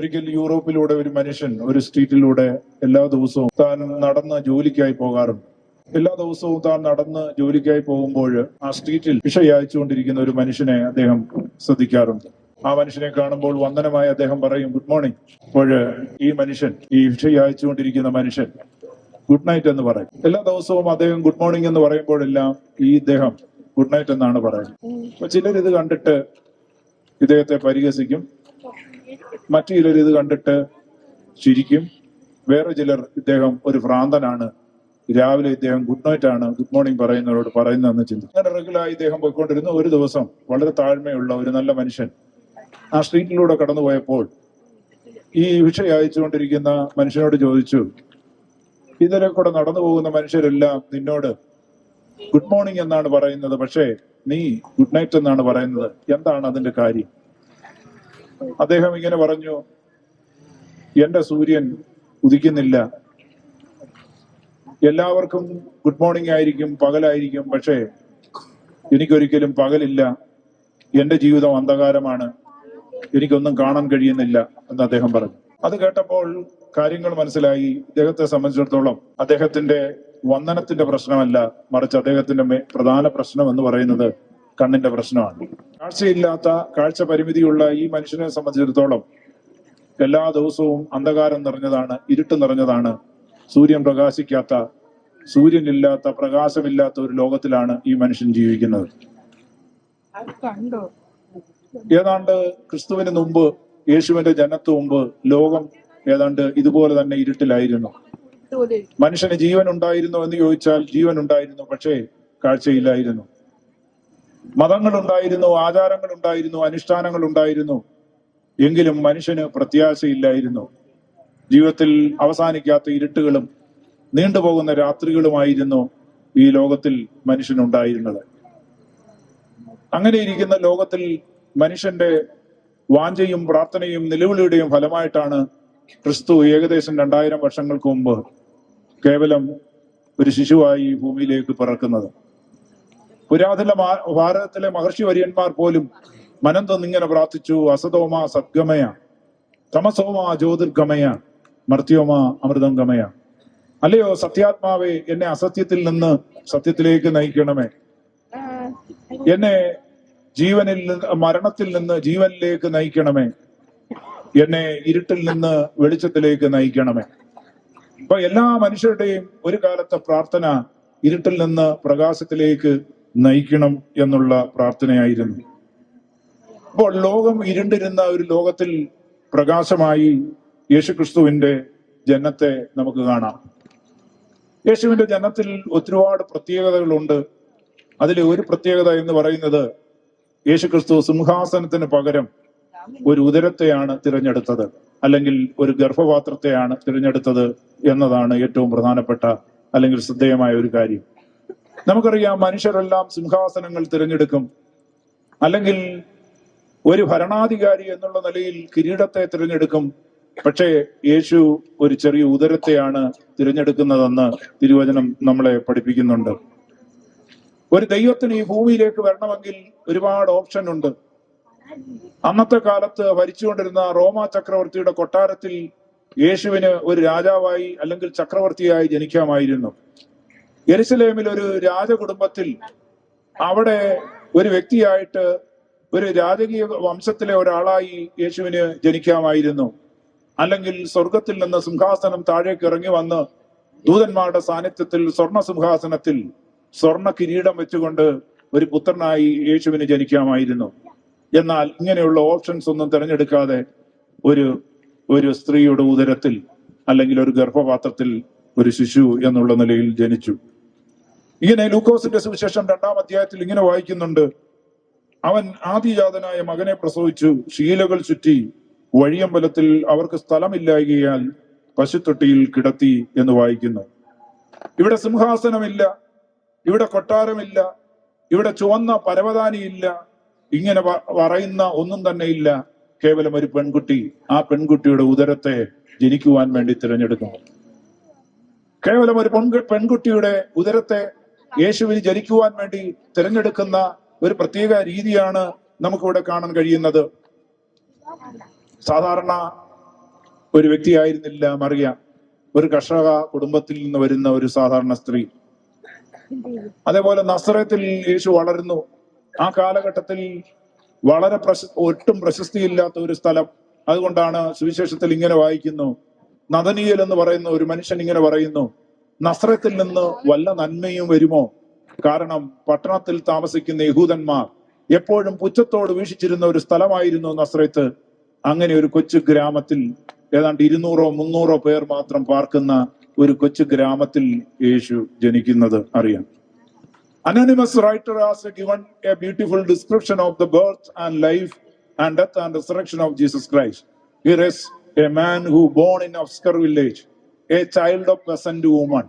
ഒരിക്കൽ യൂറോപ്പിലൂടെ ഒരു മനുഷ്യൻ ഒരു സ്ട്രീറ്റിലൂടെ എല്ലാ ദിവസവും താൻ നടന്ന് ജോലിക്കായി പോകാറുണ്ട്. എല്ലാ ദിവസവും താൻ നടന്ന് ജോലിക്കായി പോകുമ്പോൾ ആ സ്ട്രീറ്റിൽ ഭിക്ഷ യാചിച്ചുകൊണ്ടിരിക്കുന്ന ഒരു മനുഷ്യനെ അദ്ദേഹം ശ്രദ്ധിക്കാറുണ്ട്. ആ മനുഷ്യനെ കാണുമ്പോൾ വന്ദനമായി അദ്ദേഹം പറയും ഗുഡ് മോർണിംഗ്. അപ്പോൾ ഈ മനുഷ്യൻ, ഈ ഭിക്ഷ യാചിച്ചുകൊണ്ടിരിക്കുന്ന മനുഷ്യൻ ഗുഡ് നൈറ്റ് എന്ന് പറയും. എല്ലാ ദിവസവും അദ്ദേഹം ഗുഡ് മോർണിംഗ് എന്ന് പറയുമ്പോഴെല്ലാം ഈ ഇദ്ദേഹം ഗുഡ് നൈറ്റ് എന്നാണ് പറയുന്നത്. അപ്പൊ ചിലർ ഇത് കണ്ടിട്ട് ഇദ്ദേഹത്തെ പരിഹസിക്കും, മറ്റു ചിലർ ഇത് കണ്ടിട്ട് ചിരിക്കും, വേറെ ചിലർ ഇദ്ദേഹം ഒരു ഭ്രാന്തനാണ്, രാവിലെ ഇദ്ദേഹം ഗുഡ് നൈറ്റ് ആണ് ഗുഡ് മോർണിംഗ് പറയുന്നവരോട് പറയുന്നതെന്ന് ചിന്തിക്കും. അങ്ങനെ റെഗുലറായി ഇദ്ദേഹം പോയിക്കൊണ്ടിരുന്ന ഒരു ദിവസം വളരെ താഴ്മയുള്ള ഒരു നല്ല മനുഷ്യൻ ആ സ്ട്രീറ്റിലൂടെ കടന്നുപോയപ്പോൾ ഈ ഭിക്ഷ യാചിച്ചുകൊണ്ടിരിക്കുന്ന മനുഷ്യനോട് ചോദിച്ചു, ഇതിലെ കൂടെ നടന്നു പോകുന്ന മനുഷ്യരെല്ലാം നിന്നോട് ഗുഡ് മോർണിംഗ് എന്നാണ് പറയുന്നത്, പക്ഷേ നീ ഗുഡ് നൈറ്റ് എന്നാണ് പറയുന്നത്, എന്താണ് അതിന്റെ കാര്യം? അദ്ദേഹം ഇങ്ങനെ പറഞ്ഞു, എന്റെ സൂര്യൻ ഉദിക്കുന്നില്ല, എല്ലാവർക്കും ഗുഡ് മോർണിംഗ് ആയിരിക്കും, പകലായിരിക്കും, പക്ഷേ എനിക്കൊരിക്കലും പകലില്ല, എന്റെ ജീവിതം അന്ധകാരമാണ്, എനിക്കൊന്നും കാണാൻ കഴിയുന്നില്ല എന്ന് അദ്ദേഹം പറഞ്ഞു. അത് കേട്ടപ്പോൾ കാര്യങ്ങൾ മനസ്സിലായി. ഇദ്ദേഹത്തെ സംബന്ധിച്ചിടത്തോളം അദ്ദേഹത്തിന്റെ വന്ദനത്തിന്റെ പ്രശ്നമല്ല, മറിച്ച് അദ്ദേഹത്തിന്റെ പ്രധാന പ്രശ്നം എന്ന് പറയുന്നത് കണ്ണിന്റെ പ്രശ്നമാണ്. കാഴ്ചയില്ലാത്ത, കാഴ്ച പരിമിതിയുള്ള ഈ മനുഷ്യനെ സംബന്ധിച്ചിടത്തോളം എല്ലാ ദിവസവും അന്ധകാരം നിറഞ്ഞതാണ്, ഇരുട്ട് നിറഞ്ഞതാണ്, സൂര്യൻ പ്രകാശിക്കാത്ത, സൂര്യനില്ലാത്ത, പ്രകാശമില്ലാത്ത ഒരു ലോകത്തിലാണ് ഈ മനുഷ്യൻ ജീവിക്കുന്നത്. ഏതാണ്ട് ക്രിസ്തുവിന് മുമ്പ്, യേശുവിന്റെ ജനനത്തിന് മുമ്പ് ലോകം ഏതാണ്ട് ഇതുപോലെ തന്നെ ഇരുട്ടിലായിരുന്നു. മനുഷ്യന് ജീവൻ ഉണ്ടായിരുന്നു എന്ന് ചോദിച്ചാൽ ജീവൻ ഉണ്ടായിരുന്നു, പക്ഷേ കാഴ്ചയില്ലായിരുന്നു. മതങ്ങൾ ഉണ്ടായിരുന്നു, ആചാരങ്ങൾ ഉണ്ടായിരുന്നു, അനുഷ്ഠാനങ്ങൾ ഉണ്ടായിരുന്നു, എങ്കിലും മനുഷ്യന് പ്രത്യാശയില്ലായിരുന്നു. ജീവിതത്തിൽ അവസാനിക്കാത്ത ഇരുട്ടുകളും നീണ്ടുപോകുന്ന രാത്രികളുമായിരുന്നു ഈ ലോകത്തിൽ മനുഷ്യനുണ്ടായിരുന്നത്. അങ്ങനെ ഇരിക്കുന്ന ലോകത്തിൽ മനുഷ്യന്റെ വാഞ്ചയും പ്രാർത്ഥനയും നിലവിളിയുടെയും ഫലമായിട്ടാണ് ക്രിസ്തു ഏകദേശം 2000 വർഷങ്ങൾക്ക് മുമ്പ് കേവലം ഒരു ശിശുവായി ഈ ഭൂമിയിലേക്ക് പിറക്കുന്നത്. പുരാതന ഭാരതത്തിലെ മഹർഷി വര്യന്മാർ പോലും മനം തന്നിങ്ങനെ പ്രാർത്ഥിച്ചു, അസതോമ സദ്ഗമയ, തമസോമ ജ്യോതിർഗമയ, മർത്യോമ അമൃതം ഗമയ. അല്ലയോ സത്യാത്മാവേ, എന്നെ അസത്യത്തിൽ നിന്ന് സത്യത്തിലേക്ക് നയിക്കണമേ, എന്നെ ജീവനിൽ നിന്ന് മരണത്തിൽ നിന്ന് ജീവനിലേക്ക് നയിക്കണമേ, എന്നെ ഇരുട്ടിൽ നിന്ന് വെളിച്ചത്തിലേക്ക് നയിക്കണമേ. അപ്പൊ എല്ലാ മനുഷ്യരുടെയും ഒരു കാലത്തെ പ്രാർത്ഥന ഇരുട്ടിൽ നിന്ന് പ്രകാശത്തിലേക്ക് നയിക്കണം എന്നുള്ള പ്രാർത്ഥനയായിരുന്നു. അപ്പോൾ ലോകം ഇരുണ്ടിരുന്ന ഒരു ലോകത്തിൽ പ്രകാശമായി യേശുക്രിസ്തുവിന്റെ ജനനത്തെ നമുക്ക് കാണാം. യേശുവിന്റെ ജനനത്തിൽ ഒരുപാട് പ്രത്യേകതകളുണ്ട്. അതിലെ ഒരു പ്രത്യേകത എന്ന് പറയുന്നത് യേശുക്രിസ്തു സിംഹാസനത്തിന് പകരം ഒരു ഉദരത്തെയാണ് തിരഞ്ഞെടുത്തത്, അല്ലെങ്കിൽ ഒരു ഗർഭപാത്രത്തെയാണ് തിരഞ്ഞെടുത്തത് എന്നതാണ് ഏറ്റവും പ്രധാനപ്പെട്ട അല്ലെങ്കിൽ ശ്രദ്ധേയമായ ഒരു കാര്യം. നമുക്കറിയാം, മനുഷ്യരെല്ലാം സിംഹാസനങ്ങൾ തിരഞ്ഞെടുക്കും, അല്ലെങ്കിൽ ഒരു ഭരണാധികാരി എന്നുള്ള നിലയിൽ കിരീടത്തെ തിരഞ്ഞെടുക്കും. പക്ഷേ യേശു ഒരു ചെറിയ ഉദരത്തെയാണ് തിരഞ്ഞെടുക്കുന്നതെന്ന് തിരുവചനം നമ്മളെ പഠിപ്പിക്കുന്നുണ്ട്. ഒരു ദൈവത്തിന് ഈ ഭൂമിയിലേക്ക് വരണമെങ്കിൽ ഒരുപാട് ഓപ്ഷൻ ഉണ്ട്. അന്നത്തെ കാലത്ത് ഭരിച്ചുകൊണ്ടിരുന്ന റോമ ചക്രവർത്തിയുടെ കൊട്ടാരത്തിൽ യേശുവിന് ഒരു രാജാവായി അല്ലെങ്കിൽ ചക്രവർത്തിയായി ജനിക്കാമായിരുന്നു. യെരുശലേമിൽ ഒരു രാജകുടുംബത്തിൽ അവിടെ ഒരു വ്യക്തിയായിട്ട്, ഒരു രാജകീയ വംശത്തിലെ ഒരാളായി യേശുവിന് ജനിക്കാമായിരുന്നു. അല്ലെങ്കിൽ സ്വർഗത്തിൽ നിന്ന് സിംഹാസനം താഴേക്ക് ഇറങ്ങി വന്ന് ദൂതന്മാരുടെ സാന്നിധ്യത്തിൽ സ്വർണ സിംഹാസനത്തിൽ സ്വർണ കിരീടം വെച്ചുകൊണ്ട് ഒരു പുത്രനായി യേശുവിന് ജനിക്കാമായിരുന്നു. എന്നാൽ ഇങ്ങനെയുള്ള ഓപ്ഷൻസ് ഒന്നും തിരഞ്ഞെടുക്കാതെ ഒരു സ്ത്രീയുടെ ഉദരത്തിൽ അല്ലെങ്കിൽ ഒരു ഗർഭപാത്രത്തിൽ ഒരു ശിശു എന്നുള്ള നിലയിൽ ജനിച്ചു. ഇങ്ങനെ ലൂക്കോസിന്റെ സുവിശേഷം 2-ാം അധ്യായത്തിൽ ഇങ്ങനെ വായിക്കുന്നുണ്ട്, അവൻ ആദിജാതനായ മകനെ പ്രസവിച്ചു, ശീലകൾ ചുറ്റി വഴിയമ്പലത്തിൽ അവർക്ക് സ്ഥലമില്ലായകയാൽ പശുത്തൊട്ടിയിൽ കിടത്തി എന്ന് വായിക്കുന്നു. ഇവിടെ സിംഹാസനമില്ല, ഇവിടെ കൊട്ടാരമില്ല, ഇവിടെ ചുവന്ന പരവതാനിയില്ല, ഇങ്ങനെ പറയുന്ന ഒന്നും തന്നെ ഇല്ല. കേവലം ഒരു പെൺകുട്ടി, ആ പെൺകുട്ടിയുടെ ഉദരത്തെ ജനിക്കുവാൻ വേണ്ടി തിരഞ്ഞെടുക്കുന്നു. കേവലം ഒരു പെൺകുട്ടിയുടെ ഉദരത്തെ യേശുവിന് ജനിക്കുവാൻ വേണ്ടി തിരഞ്ഞെടുക്കുന്ന ഒരു പ്രത്യേക രീതിയാണ് നമുക്കിവിടെ കാണാൻ കഴിയുന്നത്. സാധാരണ ഒരു വ്യക്തിയായിരുന്നില്ല മറിയ. ഒരു കർഷക കുടുംബത്തിൽ നിന്ന് വരുന്ന ഒരു സാധാരണ സ്ത്രീ. അതേപോലെ നസറത്തിൽ യേശു വളർന്നു. ആ കാലഘട്ടത്തിൽ വളരെ ഒട്ടും പ്രശസ്തിയില്ലാത്ത ഒരു സ്ഥലം. അതുകൊണ്ടാണ് സുവിശേഷത്തിൽ ഇങ്ങനെ വായിക്കുന്നു, നദനീയൽ എന്ന് പറയുന്ന ഒരു മനുഷ്യൻ ഇങ്ങനെ പറയുന്നു, നസ്രത്തിൽ നിന്ന് വല്ല നന്മയും വരുമോ? കാരണം പട്ടണത്തിൽ താമസിക്കുന്ന യഹൂദന്മാർ എപ്പോഴും പുച്ഛത്തോട് വീക്ഷിച്ചിരുന്ന ഒരു സ്ഥലമായിരുന്നു നസ്രത്ത്. അങ്ങനെ ഒരു കൊച്ചു ഗ്രാമത്തിൽ ഏതാണ്ട് 200-300 പേർ മാത്രം പാർക്കുന്ന ഒരു കൊച്ചു ഗ്രാമത്തിൽ യേശു ജനിക്കുന്നത് അറിയാം. Anonymous writer has given a beautiful description of the birth and life and death and resurrection of Jesus Christ. Here is a man who born in obscure village, a child of peasant woman.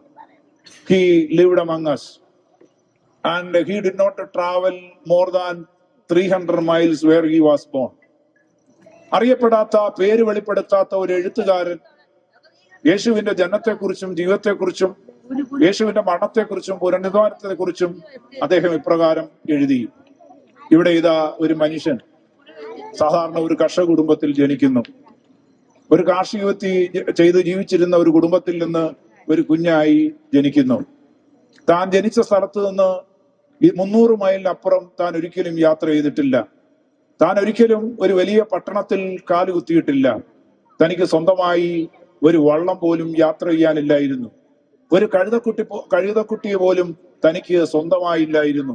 He lived among us and he did not travel more than 300 miles where he was born. അറിയപ്പെടാത്ത, പേര് വെളിപ്പെടുത്താത്ത ഒരു എഴുത്തുകാരൻ യേശുവിന്റെ ജനനത്തെക്കുറിച്ചും ജീവിതത്തെക്കുറിച്ചും യേശുവിന്റെ മരണത്തെക്കുറിച്ചും പുനരുദ്ധാനത്തെക്കുറിച്ചും അദ്ദേഹം ഇപ്രകാരം എഴുതി. ഇവിടെ ഇതാ ഒരു മനുഷ്യൻ സാധാരണ ഒരു കർഷക കുടുംബത്തിൽ ജനിക്കുന്നു. ഒരു കാർഷികവൃത്തി ചെയ്ത് ജീവിച്ചിരുന്ന ഒരു കുടുംബത്തിൽ നിന്ന് ഒരു കുഞ്ഞായി ജനിക്കുന്നു. താൻ ജനിച്ച സ്ഥലത്ത് നിന്ന് 300 മൈലിനപ്പുറം താൻ ഒരിക്കലും യാത്ര ചെയ്തിട്ടില്ല. താൻ ഒരിക്കലും ഒരു വലിയ പട്ടണത്തിൽ കാലുകുത്തിയിട്ടില്ല. തനിക്ക് സ്വന്തമായി ഒരു വള്ളം പോലും യാത്ര ചെയ്യാനില്ലായിരുന്നു. ഒരു കഴുതക്കുട്ടിയെ പോലും തനിക്ക് സ്വന്തമായില്ലായിരുന്നു.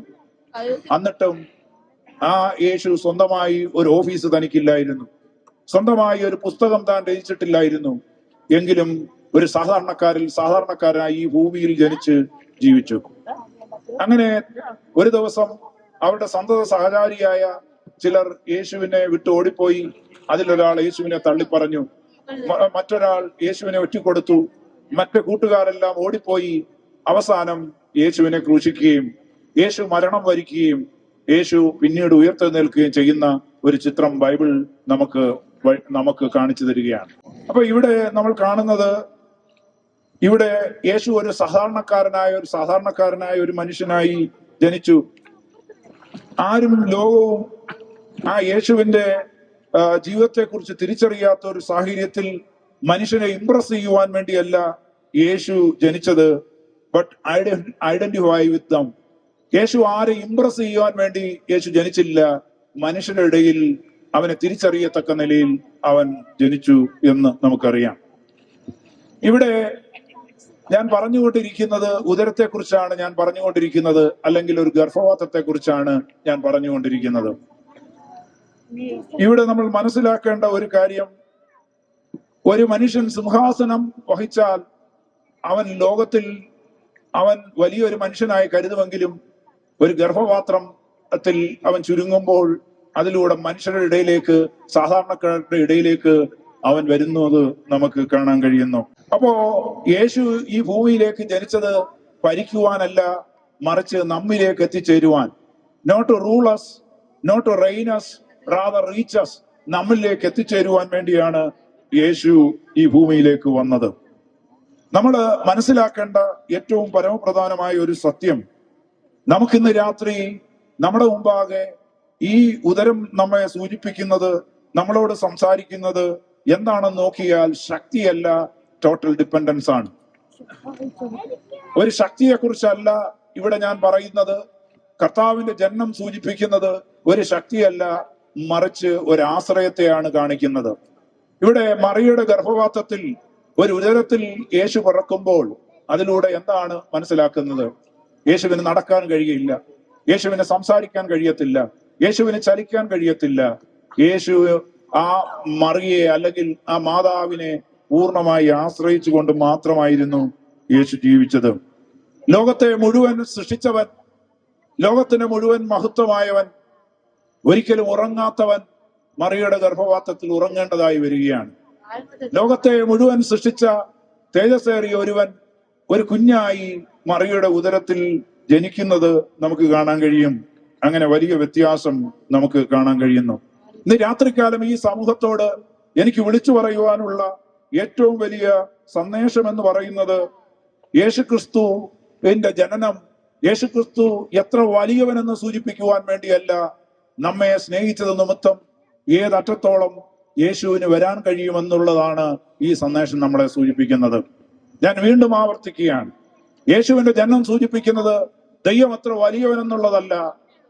എന്നിട്ടും ആ യേശു സ്വന്തമായി ഒരു ഓഫീസ് തനിക്കില്ലായിരുന്നു. സ്വന്തമായി ഒരു പുസ്തകം താൻ രചിച്ചിട്ടില്ലായിരുന്നു. എങ്കിലും ഒരു സാധാരണക്കാരനായി ഈ ഭൂമിയിൽ ജനിച്ച് ജീവിച്ചു. അങ്ങനെ ഒരു ദിവസം അവരുടെ സന്തത സഹചാരിയായ ചിലർ യേശുവിനെ വിട്ട് ഓടിപ്പോയി. അതിലൊരാൾ യേശുവിനെ തള്ളിപ്പറഞ്ഞു. മറ്റൊരാൾ യേശുവിനെ ഒറ്റിക്കൊടുത്തു. മറ്റു കൂട്ടുകാരെല്ലാം ഓടിപ്പോയി. അവസാനം യേശുവിനെ ക്രൂശിക്കുകയും യേശു മരണം വരിക്കുകയും യേശു പിന്നീട് ഉയർത്തെഴുന്നേൽക്കുകയും ചെയ്യുന്ന ഒരു ചിത്രം ബൈബിൾ നമുക്ക് കാണിച്ചു തരികയാണ്. അപ്പൊ ഇവിടെ നമ്മൾ കാണുന്നത്, ഇവിടെ യേശു ഒരു സാധാരണക്കാരനായ ഒരു മനുഷ്യനായി ജനിച്ചു. ആരും ലോകവും ആ യേശുവിന്റെ ജീവിതത്തെക്കുറിച്ച് തിരിച്ചറിയാത്ത ഒരു സാഹചര്യത്തിൽ മനുഷ്യനെ ഇംപ്രസ് ചെയ്യുവാൻ വേണ്ടിയല്ല യേശു ജനിച്ചത്, ബട്ട് ഐഡന്റിഫൈ വിത്ത് ദം. യേശു ആരെ ഇംപ്രസ് ചെയ്യുവാൻ വേണ്ടി യേശു ജനിച്ചില്ല. മനുഷ്യരുടെ ഇടയിൽ അവനെ തിരിച്ചറിയത്തക്ക നിലയിൽ അവൻ ജനിച്ചു എന്ന് നമുക്കറിയാം. ഇവിടെ ഞാൻ പറഞ്ഞുകൊണ്ടിരിക്കുന്നത് ഉദരത്തെക്കുറിച്ചാണ് ഞാൻ പറഞ്ഞുകൊണ്ടിരിക്കുന്നത്, അല്ലെങ്കിൽ ഒരു ഗർഭപാത്രത്തെ കുറിച്ചാണ് ഞാൻ പറഞ്ഞുകൊണ്ടിരിക്കുന്നത്. ഇവിടെ നമ്മൾ മനസ്സിലാക്കേണ്ട ഒരു കാര്യം, ഒരു മനുഷ്യൻ സിംഹാസനം വഹിച്ചാൽ അവൻ വലിയൊരു മനുഷ്യനായി കരുതുമെങ്കിലും ഒരു ഗർഭപാത്രത്തിൽ അവൻ ചുരുങ്ങുമ്പോൾ അതിലൂടെ മനുഷ്യരുടെ ഇടയിലേക്ക്, സാധാരണക്കാരുടെ ഇടയിലേക്ക് അവൻ വരുന്നത് നമുക്ക് കാണാൻ കഴിയുന്നു. അപ്പോ യേശു ഈ ഭൂമിയിലേക്ക് ജനിച്ചത് ഭരിക്കുവാനല്ല, മറിച്ച് നമ്മിലേക്ക് എത്തിച്ചേരുവാൻ. Not to rule us, not to reign us, rather reach us. നമ്മിലേക്ക് എത്തിച്ചേരുവാൻ വേണ്ടിയാണ് യേശു ഈ ഭൂമിയിലേക്ക് വന്നത്. നമ്മൾ മനസ്സിലാക്കേണ്ട ഏറ്റവും പരമപ്രധാനമായ ഒരു സത്യം, നമുക്കിന്ന് രാത്രി നമ്മുടെ മുമ്പാകെ ഈ ഉദരം നമ്മെ സൂചിപ്പിക്കുന്നത്, നമ്മളോട് സംസാരിക്കുന്നത് എന്താണെന്ന് നോക്കിയാൽ ശക്തിയല്ല, ടോട്ടൽ ഡിപ്പെൻഡൻസ് ആണ്. ഒരു ശക്തിയെ കുറിച്ചല്ല ഇവിടെ ഞാൻ പറയുന്നത്. കർത്താവിന്റെ ജനനം സൂചിപ്പിക്കുന്നത് ഒരു ശക്തിയല്ല, മറിച്ച് ഒരു ആശ്രയത്തെയാണ് കാണിക്കുന്നത്. ഇവിടെ മറിയയുടെ ഗർഭപാത്രത്തിൽ ഒരു ഉദരത്തിൽ യേശു പിറക്കുമ്പോൾ അതിലൂടെ എന്താണ് മനസ്സിലാക്കുന്നത്? യേശുവിന് നടക്കാൻ കഴിയില്ല, യേശുവിന് സംസാരിക്കാൻ കഴിയത്തില്ല, യേശുവിന് ചലിക്കാൻ കഴിയത്തില്ല. യേശു ആ മറിയെ അല്ലെങ്കിൽ ആ മാതാവിനെ പൂർണ്ണമായി ആശ്രയിച്ചുകൊണ്ട് മാത്രമായിരുന്നു യേശു ജീവിച്ചത്. ലോകത്തെ മുഴുവൻ സൃഷ്ടിച്ചവൻ, ലോകത്തിന് മുഴുവൻ മഹത്വമായവൻ, ഒരിക്കലും ഉറങ്ങാത്തവൻ മറിയയുടെ ഗർഭപാത്രത്തിൽ ഉറങ്ങേണ്ടതായി വരികയാണ്. ലോകത്തെ മുഴുവൻ സൃഷ്ടിച്ച തേജസ്സേറിയ ഒരുവൻ ഒരു കുഞ്ഞായി മറിയയുടെ ഉദരത്തിൽ ജനിക്കുന്നത് നമുക്ക് കാണാൻ കഴിയും. അങ്ങനെ വലിയ വ്യത്യാസം നമുക്ക് കാണാൻ കഴിയുന്നു. ഇന്ന് രാത്രികാലം ഈ സമൂഹത്തോട് എനിക്ക് വിളിച്ചു പറയുവാനുള്ള ഏറ്റവും വലിയ സന്ദേശം എന്ന് പറയുന്നത്, യേശുക്രിസ്തുവിന്റെ ജനനം യേശുക്രിസ്തു എത്ര വലിയവനെന്ന് സൂചിപ്പിക്കുവാൻ വേണ്ടിയല്ല, നമ്മെ സ്നേഹിച്ചത് നിമിത്തം ഏതറ്റത്തോളം യേശുവിന് വരാൻ കഴിയുമെന്നുള്ളതാണ് ഈ സന്ദേശം നമ്മളെ സൂചിപ്പിക്കുന്നത്. ഞാൻ വീണ്ടും ആവർത്തിക്കുകയാണ്, യേശുവിന്റെ ജനനം സൂചിപ്പിക്കുന്നത് ദൈവം അത്ര വലിയവനെന്നുള്ളതല്ല,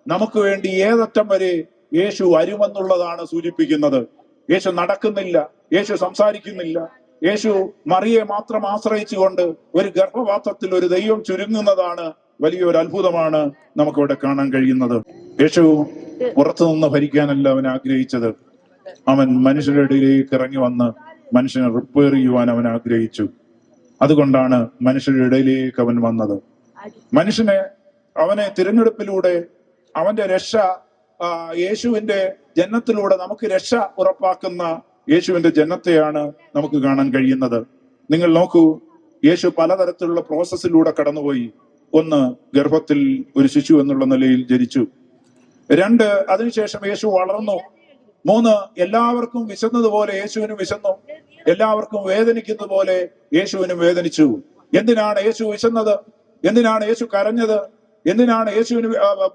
നമുക്ക് വേണ്ടി ഏതറ്റം വരെ യേശു വരുമെന്നുള്ളതാണ് സൂചിപ്പിക്കുന്നത്. യേശു നടക്കുന്നില്ല, യേശു സംസാരിക്കുന്നില്ല, യേശു മറിയെ മാത്രം ആശ്രയിച്ചുകൊണ്ട് ഒരു ഗർഭപാത്രത്തിൽ ഒരു ദൈവം ചുരുങ്ങുന്നതാണ് വലിയൊരു അത്ഭുതമാണ് നമുക്കിവിടെ കാണാൻ കഴിയുന്നത്. യേശു പുറത്തുനിന്ന് ഭരിക്കാനല്ല അവൻ ആഗ്രഹിച്ചത്. അവൻ മനുഷ്യരുടെ ഇടയിലേക്ക് ഇറങ്ങി വന്ന് മനുഷ്യനെ റിപ്പയർ ചെയ്യുവാൻ അവൻ ആഗ്രഹിച്ചു. അതുകൊണ്ടാണ് മനുഷ്യരുടെ ഇടയിലേക്ക് അവൻ വന്നത്. അവനെ തിരഞ്ഞെടുപ്പിലൂടെ അവന്റെ രക്ഷ, യേശുവിന്റെ ജനനത്തിലൂടെ നമുക്ക് രക്ഷ ഉറപ്പാക്കുന്ന യേശുവിന്റെ ജനനത്തെയാണ് നമുക്ക് കാണാൻ കഴിയുന്നത്. നിങ്ങൾ നോക്കൂ, യേശു പലതരത്തിലുള്ള പ്രോസസ്സിലൂടെ കടന്നുപോയി. 1, ഗർഭത്തിൽ ഒരു ശിശു എന്നുള്ള നിലയിൽ ജനിച്ചു. 2, അതിനുശേഷം യേശു വളർന്നു. 3, എല്ലാവർക്കും വിശന്നതുപോലെ യേശുവിനും വിശന്നു. എല്ലാവർക്കും വേദനിക്കുന്നത് പോലെ യേശുവിനും വേദനിച്ചു. എന്തിനാണ് യേശു വിശന്നത്? എന്തിനാണ് യേശു കരഞ്ഞത്? എന്തിനാണ് യേശുവിന്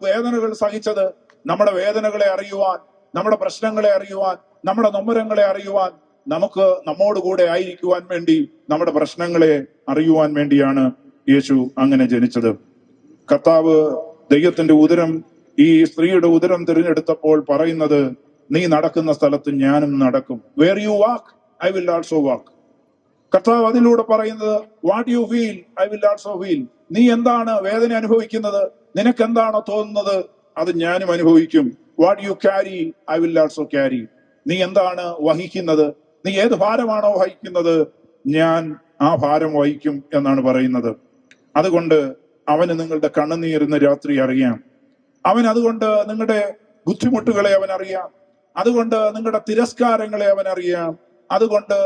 വേദനകൾ സഹിച്ചത്? നമ്മുടെ വേദനകളെ അറിയുവാൻ, നമ്മുടെ പ്രശ്നങ്ങളെ അറിയുവാൻ, നമ്മുടെ നൊമ്പരങ്ങളെ അറിയുവാൻ, നമുക്ക് നമ്മോടുകൂടെ ആയിരിക്കുവാൻ വേണ്ടി, നമ്മുടെ പ്രശ്നങ്ങളെ അറിയുവാൻ വേണ്ടിയാണ് യേശു അങ്ങനെ ജനിച്ചത്. കർത്താവ് ദൈവത്തിന്റെ ഉദരം, ഈ സ്ത്രീയുടെ ഉദരം തിരഞ്ഞെടുത്തപ്പോൾ പറയുന്നത്, നീ നടക്കുന്ന സ്ഥലത്ത് ഞാനും നടക്കും. Where you walk I will also walk. കർത്താവ് അതിലൂടെ പറയുന്നത്, what you feel I will also feel. നീ എന്താണ് വേദന അനുഭവിക്കുന്നത്, നിനക്ക് എന്താണോ തോന്നുന്നത്, അത് ഞാനും അനുഭവിക്കും. What you carry I will also carry. നീ എന്താണ് വഹിക്കുന്നത്, നീ ഏത് ഭാരമാണോ വഹിക്കുന്നത്, ഞാൻ ആ ഭാരം വഹിക്കും എന്നാണ് പറയുന്നത്. അതുകൊണ്ട് അവന് നിങ്ങളുടെ കണ്ണുനീരുന്ന രാത്രി അറിയാം. അതുകൊണ്ട് നിങ്ങളുടെ ബുദ്ധിമുട്ടുകളെ അവൻ അറിയാം. അതുകൊണ്ട് നിങ്ങളുടെ തിരസ്കാരങ്ങളെ അവൻ അറിയാം. അതുകൊണ്ട്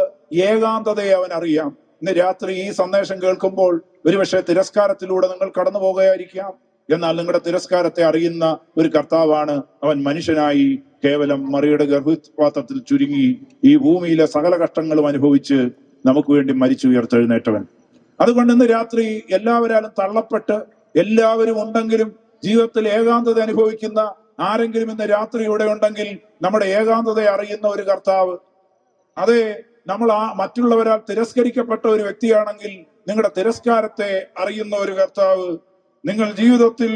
ഏകാന്തതയെ അവൻ അറിയാം. ഇന്ന് രാത്രി ഈ സന്ദേശം കേൾക്കുമ്പോൾ ഒരുപക്ഷെ തിരസ്കാരത്തിലൂടെ നിങ്ങൾ കടന്നു പോകുകയായിരിക്കാം. എന്നാൽ നിങ്ങളുടെ തിരസ്കാരത്തെ അറിയുന്ന ഒരു കർത്താവാണ്. അവൻ മനുഷ്യനായി കേവലം മറിയുടെ ഗർഭപാത്രത്തിൽ ചുരുങ്ങി ഈ ഭൂമിയിലെ സകല കഷ്ടങ്ങളും അനുഭവിച്ച് നമുക്ക് വേണ്ടി മരിച്ചുയർത്തെഴുന്നേറ്റവൻ. അതുകൊണ്ട് ഇന്ന് രാത്രി എല്ലാവരാലും തള്ളപ്പെട്ട് എല്ലാവരും ഉണ്ടെങ്കിലും ജീവിതത്തിൽ ഏകാന്തത അനുഭവിക്കുന്ന ആരെങ്കിലും ഇന്ന് രാത്രി ഇവിടെ ഉണ്ടെങ്കിൽ നമ്മുടെ ഏകാന്തതയെ അറിയുന്ന ഒരു കർത്താവ്, അതെ, നമ്മൾ മറ്റുള്ളവരാൽ തിരസ്കരിക്കപ്പെട്ട ഒരു വ്യക്തിയാണെങ്കിൽ നിങ്ങളുടെ തിരസ്കാരത്തെ അറിയുന്ന ഒരു കർത്താവ്, നിങ്ങൾ ജീവിതത്തിൽ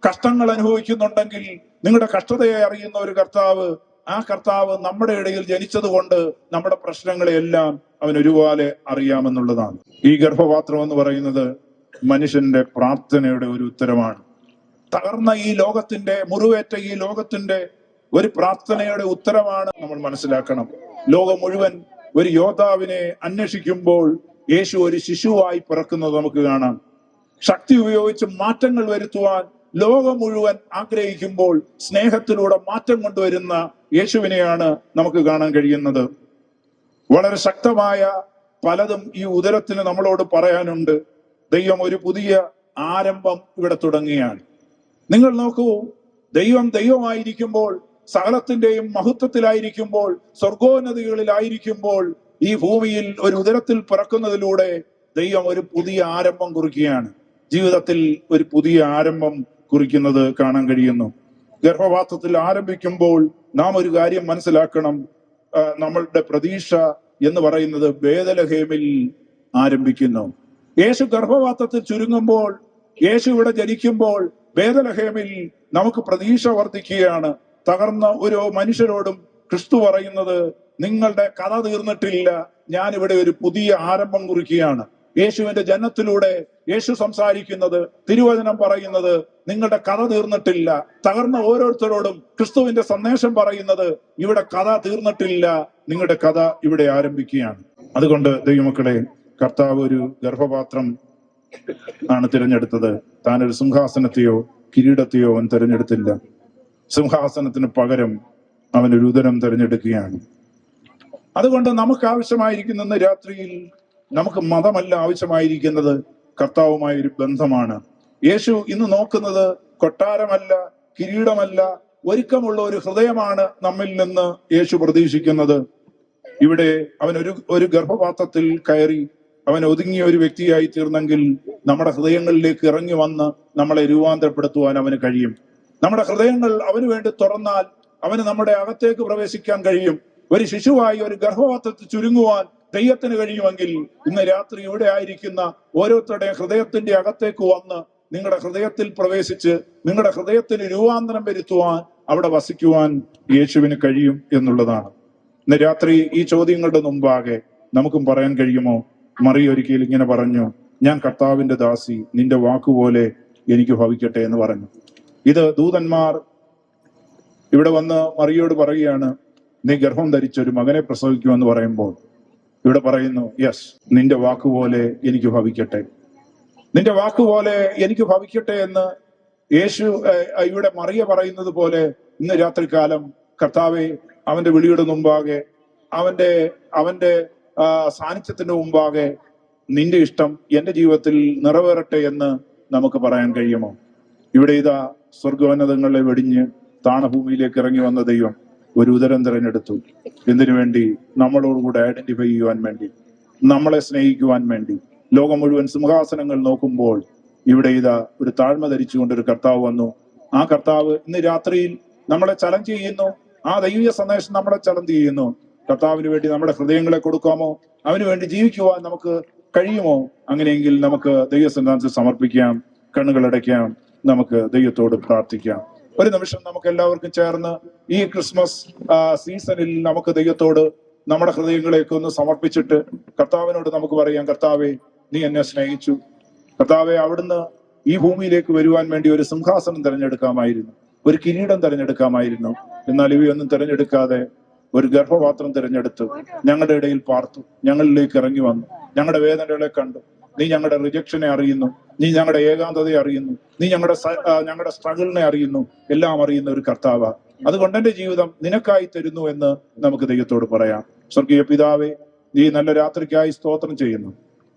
കഷ്ടങ്ങൾ അനുഭവിക്കുന്നുണ്ടെങ്കിൽ നിങ്ങളുടെ കഷ്ടതയെ അറിയുന്ന ഒരു കർത്താവ്, ആ കർത്താവ് നമ്മുടെ ഇടയിൽ ജനിച്ചത് കൊണ്ട് നമ്മുടെ പ്രശ്നങ്ങളെയെല്ലാം അവൻ ഒരുപോലെ അറിയാമെന്നുള്ളതാണ്. ഈ ഗർഭപാത്രം എന്ന് പറയുന്നത് മനുഷ്യന്റെ പ്രാർത്ഥനയുടെ ഒരു ഉത്തരമാണ്. തകർന്ന ഈ ലോകത്തിന്റെ, മുറിവേറ്റ ഈ ലോകത്തിന്റെ ഒരു പ്രാർത്ഥനയുടെ ഉത്തരമാണ് നമ്മൾ മനസ്സിലാക്കണം. ലോകം മുഴുവൻ ഒരു യോദ്ധാവിനെ അന്വേഷിക്കുമ്പോൾ യേശു ഒരു ശിശുവായി പിറക്കുന്നത് നമുക്ക് കാണാം. ശക്തി ഉപയോഗിച്ച് മാറ്റങ്ങൾ വരുത്തുവാൻ ലോകം മുഴുവൻ ആഗ്രഹിക്കുമ്പോൾ സ്നേഹത്തിലൂടെ മാറ്റം കൊണ്ടുവരുന്ന യേശുവിനെയാണ് നമുക്ക് കാണാൻ കഴിയുന്നത്. വളരെ ശക്തമായ പലതും ഈ ഉദരത്തിന് നമ്മളോട് പറയാനുണ്ട്. ദൈവം ഒരു പുതിയ ആരംഭം ഇവിടെ തുടങ്ങുകയാണ്. നിങ്ങൾ നോക്കൂ, ദൈവം ദൈവമായിരിക്കുമ്പോൾ, സകലത്തിന്റെയും മഹത്വത്തിലായിരിക്കുമ്പോൾ, സ്വർഗോന്നതികളിലായിരിക്കുമ്പോൾ ഈ ഭൂമിയിൽ ഒരു ഉദരത്തിൽ പിറക്കുന്നതിലൂടെ ദൈവം ഒരു പുതിയ ആരംഭം കുറിക്കുകയാണ്. ജീവിതത്തിൽ ഒരു പുതിയ ആരംഭം കുറിക്കുന്നത് കാണാൻ കഴിയുന്നു. ഗർഭപാത്രത്തിൽ ആരംഭിക്കുമ്പോൾ നാം ഒരു കാര്യം മനസ്സിലാക്കണം. നമ്മളുടെ പ്രതീക്ഷ എന്ന് പറയുന്നത് ബേഥലഹേമിൽ ആരംഭിക്കുന്നു. യേശു ഗർഭപാത്രത്തിൽ ചുരുങ്ങുമ്പോൾ, യേശു ഇവിടെ ജനിക്കുമ്പോൾ ബേഥലഹേമിൽ നമുക്ക് പ്രതീക്ഷ വർദ്ധിക്കുകയാണ്. തകർന്ന ഒരു മനുഷ്യരോടും ക്രിസ്തു പറയുന്നത്, നിങ്ങളുടെ കഥ തീർന്നിട്ടില്ല, ഞാനിവിടെ ഒരു പുതിയ ആരംഭം കുറിക്കുകയാണ്. യേശുവിന്റെ ജനനത്തിലൂടെ യേശു സംസാരിക്കുന്നത്, തിരുവചനം പറയുന്നത്, നിങ്ങളുടെ കഥ തീർന്നിട്ടില്ല. തകർന്ന ഓരോരുത്തരോടും ക്രിസ്തുവിന്റെ സന്ദേശം പറയുന്നത്, ഇവിടെ കഥ തീർന്നിട്ടില്ല, നിങ്ങളുടെ കഥ ഇവിടെ ആരംഭിക്കുകയാണ്. അതുകൊണ്ട് ദൈവമക്കളെ, കർത്താവ് ഒരു ഗർഭപാത്രം ആണ് തിരഞ്ഞെടുത്തത്. താനൊരു സിംഹാസനത്തെയോ കിരീടത്തെയോ അവൻ തിരഞ്ഞെടുത്തില്ല. സിംഹാസനത്തിന് പകരം അവൻ ഒരു ഉദരം തിരഞ്ഞെടുക്കുകയാണ്. അതുകൊണ്ട് നമുക്ക് ആവശ്യമായിരിക്കുന്ന രാത്രിയിൽ നമുക്ക് മതമല്ല ആവശ്യമായിരിക്കുന്നത്, കർത്താവുമായ ഒരു ബന്ധമാണ്. യേശു ഇന്ന് നോക്കുന്നത് കൊട്ടാരമല്ല, കിരീടമല്ല, ഒരുക്കമുള്ള ഒരു ഹൃദയമാണ് നമ്മിൽ നിന്ന് യേശു പ്രതീക്ഷിക്കുന്നത്. ഇവിടെ അവൻ ഒരു ഗർഭപാത്രത്തിൽ കയറി അവൻ ഒതുങ്ങിയ ഒരു വ്യക്തിയായി തീർന്നെങ്കിൽ നമ്മുടെ ഹൃദയങ്ങളിലേക്ക് ഇറങ്ങി വന്ന് നമ്മളെ രൂപാന്തരപ്പെടുത്തുവാൻ അവന് കഴിയും. നമ്മുടെ ഹൃദയങ്ങൾ അവന് വേണ്ടി തുറന്നാൽ അവന് നമ്മുടെ അകത്തേക്ക് പ്രവേശിക്കാൻ കഴിയും. ഒരു ശിശുവായി ഒരു ഗർഭപാത്രത്തിൽ ചുരുങ്ങുവാൻ ദൈവത്തിന് കഴിയുമെങ്കിൽ ഇന്ന് രാത്രി ഇവിടെ ആയിരിക്കുന്ന ഓരോരുത്തരുടെയും ഹൃദയത്തിന്റെ അകത്തേക്ക് വന്ന് നിങ്ങളുടെ ഹൃദയത്തിൽ പ്രവേശിച്ച് നിങ്ങളുടെ ഹൃദയത്തിന് രൂപാന്തരം വരുത്തുവാൻ അവിടെ വസിക്കുവാൻ യേശുവിന് കഴിയും എന്നുള്ളതാണ്. ഇന്ന് രാത്രി ഈ ചോദ്യങ്ങളുടെ മുമ്പാകെ നമുക്കും പറയാൻ കഴിയുമോ? മറിയ ഒരിക്കൽ ഇങ്ങനെ പറഞ്ഞു, ഞാൻ കർത്താവിന്റെ ദാസി, നിന്റെ വാക്കുപോലെ എനിക്ക് ഭവിക്കട്ടെ എന്ന് പറഞ്ഞു. ഇത് ദൂതന്മാർ ഇവിടെ വന്ന് മറിയോട് പറയുകയാണ്, നീ ഗർഭം ധരിച്ചൊരു മകനെ പ്രസവിക്കുമെന്ന് പറയുമ്പോൾ ഇവിടെ പറയുന്നു, യെസ്, നിന്റെ വാക്കുപോലെ എനിക്ക് ഭവിക്കട്ടെ, നിന്റെ വാക്കുപോലെ എനിക്ക് ഭവിക്കട്ടെ എന്ന് യേശു ഇവിടെ മറിയ പറയുന്നത് പോലെ ഇന്ന് രാത്രികാലം കർത്താവെ, അവന്റെ വിളിയുടെ മുമ്പാകെ, അവന്റെ സാന്നിധ്യത്തിന്റെ മുമ്പാകെ നിന്റെ ഇഷ്ടം എന്റെ ജീവിതത്തിൽ നിറവേറട്ടെ എന്ന് നമുക്ക് പറയാൻ കഴിയുമോ? ഇവിടെ ഇതാ സ്വർഗോന്നതങ്ങളെ വെടിഞ്ഞ് താണഭൂമിയിലേക്ക് ഇറങ്ങി വന്ന ദൈവം ഒരു ഉദരം തിരഞ്ഞെടുത്തു. എന്തിനു വേണ്ടി? നമ്മളോടുകൂടെ ഐഡന്റിഫൈ ചെയ്യുവാൻ വേണ്ടി, നമ്മളെ സ്നേഹിക്കുവാൻ വേണ്ടി. ലോകം മുഴുവൻ സിംഹാസനങ്ങൾ നോക്കുമ്പോൾ ഇവിടെ ഇതാ ഒരു താഴ്മ ധരിച്ചുകൊണ്ട് ഒരു കർത്താവ് വന്നു. ആ കർത്താവ് ഇന്ന് രാത്രിയിൽ നമ്മളെ ചലഞ്ച് ചെയ്യുന്നു. ആ ദൈവിക സന്ദേശം നമ്മളെ ചലഞ്ച് ചെയ്യുന്നു. കർത്താവിന് വേണ്ടി നമ്മുടെ ഹൃദയങ്ങളെ കൊടുക്കാമോ? അവന് വേണ്ടി ജീവിക്കുവാൻ നമുക്ക് കഴിയുമോ? അങ്ങനെയെങ്കിൽ നമുക്ക് ദൈവസന്നിധാനത്തിൽ സമർപ്പിക്കാം, കണ്ണുകളടയ്ക്കാം, നമുക്ക് ദൈവത്തോട് പ്രാർത്ഥിക്കാം. ഒരു നിമിഷം നമുക്ക് എല്ലാവർക്കും ചേർന്ന് ഈ ക്രിസ്മസ് സീസണിൽ നമുക്ക് ദൈവത്തോട് നമ്മുടെ ഹൃദയങ്ങളെയൊക്കെ ഒന്ന് സമർപ്പിച്ചിട്ട് കർത്താവിനോട് നമുക്ക് പറയാം, കർത്താവെ, നീ എന്നെ സ്നേഹിച്ചു. കർത്താവെ, അവിടുന്ന് ഈ ഭൂമിയിലേക്ക് വരുവാൻ വേണ്ടി ഒരു സിംഹാസനം തിരഞ്ഞെടുക്കാമായിരുന്നു, ഒരു കിരീടം തിരഞ്ഞെടുക്കാമായിരുന്നു. എന്നാൽ ഇവയൊന്നും തിരഞ്ഞെടുക്കാതെ ഒരു ഗർഭപാത്രം തിരഞ്ഞെടുത്ത് ഞങ്ങളുടെ ഇടയിൽ പാർത്തു, ഞങ്ങളിലേക്ക് ഇറങ്ങി വന്നു, ഞങ്ങളുടെ വേദനകളെ കണ്ടു. നീ ഞങ്ങളുടെ റിജക്ഷനെ അറിയുന്നു, നീ ഞങ്ങളുടെ ഏകാന്തതയെ അറിയുന്നു, നീ ഞങ്ങളുടെ സ്ട്രഗിളിനെ അറിയുന്നു, എല്ലാം അറിയുന്ന ഒരു കർത്താവ. അതുകൊണ്ട് എന്റെ ജീവിതം നിനക്കായി തരുന്നു എന്ന് നമുക്ക് ദൈവത്തോട് പറയാം. സ്വർഗീയ പിതാവേ, ഈ നല്ല രാത്രിക്കായി സ്തോത്രം ചെയ്യുന്നു.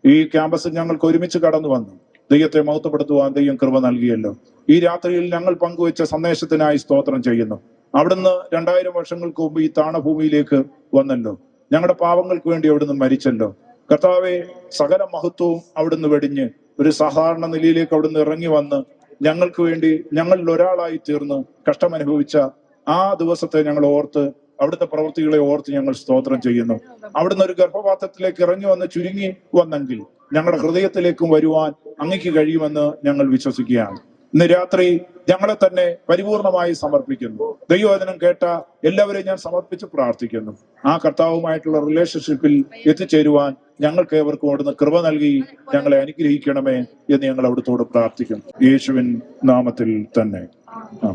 ഈ ക്യാമ്പസിൽ ഞങ്ങൾക്ക് ഒരുമിച്ച് കടന്നു വന്നു ദൈവത്തെ മഹത്വപ്പെടുത്തുവാൻ ദൈവം കൃപ നൽകിയല്ലോ. ഈ രാത്രിയിൽ ഞങ്ങൾ പങ്കുവെച്ച സന്ദേശത്തിനായി സ്തോത്രം ചെയ്യുന്നു. അവിടുന്ന് 2000 വർഷങ്ങൾക്ക് മുമ്പ് ഈ താണഭൂമിയിലേക്ക് വന്നല്ലോ, ഞങ്ങളുടെ പാവങ്ങൾക്ക് വേണ്ടി അവിടുന്ന് മരിച്ചല്ലോ. കർത്താവെ, സകല മഹത്വവും അവിടുന്ന് വെടിഞ്ഞ് ഒരു സാധാരണ നിലയിലേക്ക് അവിടുന്ന് ഇറങ്ങി വന്ന് ഞങ്ങൾക്ക് വേണ്ടി ഞങ്ങളിൽ ഒരാളായി തീർന്ന് കഷ്ടമനുഭവിച്ച ആ ദിവസത്തെ ഞങ്ങൾ ഓർത്ത്, അവിടുത്തെ പ്രവൃത്തികളെ ഓർത്ത് ഞങ്ങൾ സ്തോത്രം ചെയ്യുന്നു. അവിടുന്ന് ഒരു ഗർഭപാത്രത്തിലേക്ക് ഇറങ്ങി വന്ന് ചുരുങ്ങി വന്നെങ്കിൽ ഞങ്ങളുടെ ഹൃദയത്തിലേക്കും വരുവാൻ അങ്ങയ്ക്ക് കഴിയുമെന്ന് ഞങ്ങൾ വിശ്വസിക്കുകയാണ്. ഇന്ന് രാത്രി ഞങ്ങളെ തന്നെ പരിപൂർണമായി സമർപ്പിക്കുന്നു. ദൈവവചനം കേട്ട എല്ലാവരെയും ഞാൻ സമർപ്പിച്ച് പ്രാർത്ഥിക്കുന്നു. ആ കർത്താവുമായിട്ടുള്ള റിലേഷൻഷിപ്പിൽ എത്തിച്ചേരുവാൻ ഞങ്ങൾക്ക് ഏവർക്കും അവിടുന്ന് കൃപ നൽകി ഞങ്ങളെ അനുഗ്രഹിക്കണമേ എന്ന് ഞങ്ങൾ അവിടുത്തോട് പ്രാർത്ഥിക്കുന്നു. യേശുവിൻ നാമത്തിൽ തന്നെ.